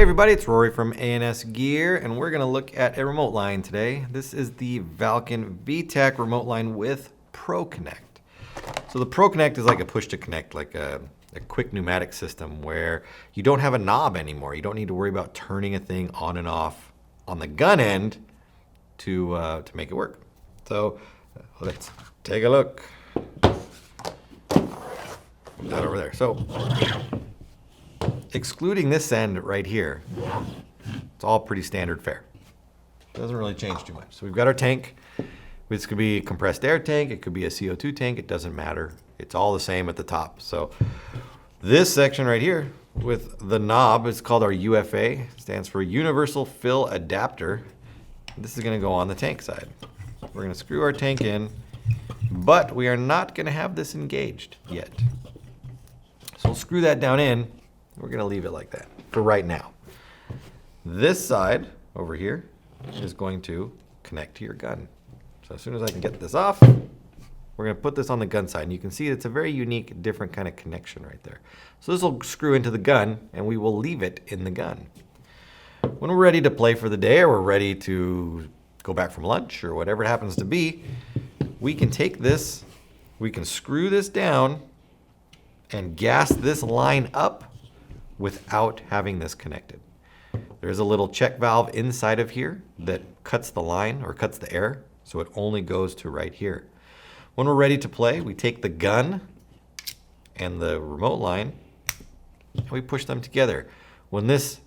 Hey everybody, it's Rory from A&S Gear, and we're going to look at a remote line today. This is the Valken V-Tac remote line with Proconnect. So the Proconnect is like a push-to-connect, like a quick pneumatic system where you don't have a knob anymore. You don't need to worry about turning a thing on and off on the gun end to make it work. So let's take a look. That over there. So excluding this end right here, it's all pretty standard fare. Doesn't really change too much. So we've got our tank. This could be a compressed air tank. It could be a CO2 tank. It doesn't matter. It's all the same at the top. So this section right here with the knob is called our UFA. It stands for Universal Fill Adapter. This is going to go on the tank side. We're going to screw our tank in, but we are not going to have this engaged yet. So we'll screw that down in. We're going to leave it like that for right now. This side over here is going to connect to your gun. So as soon as I can get this off, we're going to put this on the gun side. And you can see it's a very unique, different kind of connection right there. So this will screw into the gun, and we will leave it in the gun. When we're ready to play for the day, or we're ready to go back from lunch, or whatever it happens to be, we can take this, we can screw this down and gas this line up without having this connected. There's a little check valve inside of here that cuts the line or cuts the air, so it only goes to right here. When we're ready to play, we take the gun and the remote line and we push them together. When this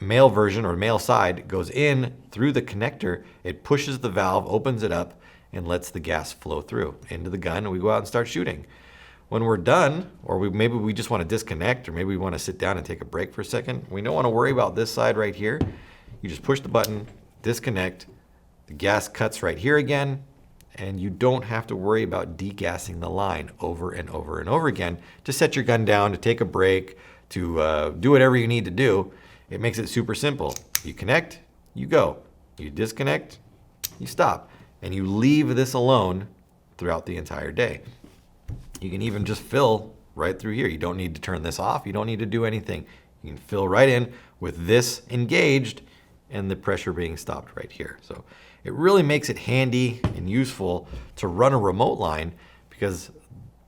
male version or male side goes in through the connector, it pushes the valve, opens it up, and lets the gas flow through into the gun, and we go out and start shooting. When we're done, or maybe we just want to disconnect, or maybe we want to sit down and take a break for a second, we don't want to worry about this side right here. You just push the button, disconnect, the gas cuts right here again, and you don't have to worry about degassing the line over and over and over again to set your gun down, to take a break, to do whatever you need to do. It makes it super simple. You connect, you go. You disconnect, you stop. And you leave this alone throughout the entire day. You can even just fill right through here. You don't need to turn this off. You don't need to do anything. You can fill right in with this engaged and the pressure being stopped right here. So it really makes it handy and useful to run a remote line, because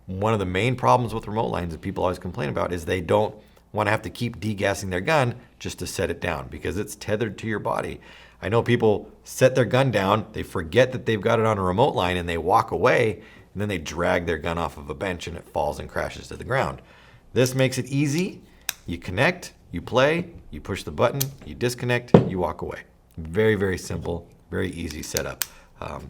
one of the main problems with remote lines that people always complain about is they don't want to have to keep degassing their gun just to set it down, because it's tethered to your body. I know people set their gun down, they forget that they've got it on a remote line, and they walk away, and then they drag their gun off of a bench and it falls and crashes to the ground. This makes it easy. You connect, you play, you push the button, you disconnect, you walk away. Very, very simple, very easy setup.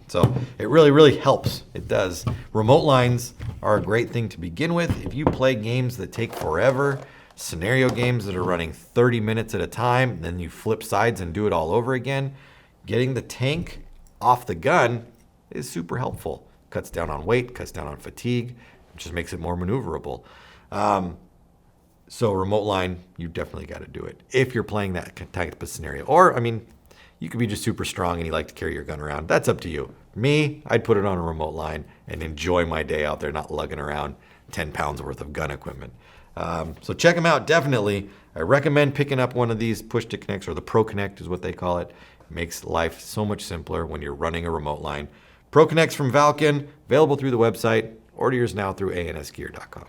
So it really, really helps. It does. Remote lines are a great thing to begin with. If you play games that take forever, scenario games that are running 30 minutes at a time, then you flip sides and do it all over again, getting the tank off the gun is super helpful. Cuts down on weight, cuts down on fatigue, just makes it more maneuverable. So remote line, you definitely got to do it if you're playing that type of scenario. Or, I mean, you could be just super strong and you like to carry your gun around. That's up to you. Me, I'd put it on a remote line and enjoy my day out there, not lugging around 10 pounds worth of gun equipment. So check them out, definitely. I recommend picking up one of these push-to-connects, or the Proconnect is what they call it. It makes life so much simpler when you're running a remote line. Proconnects from Valken, available through the website. Order yours now through ansgear.com.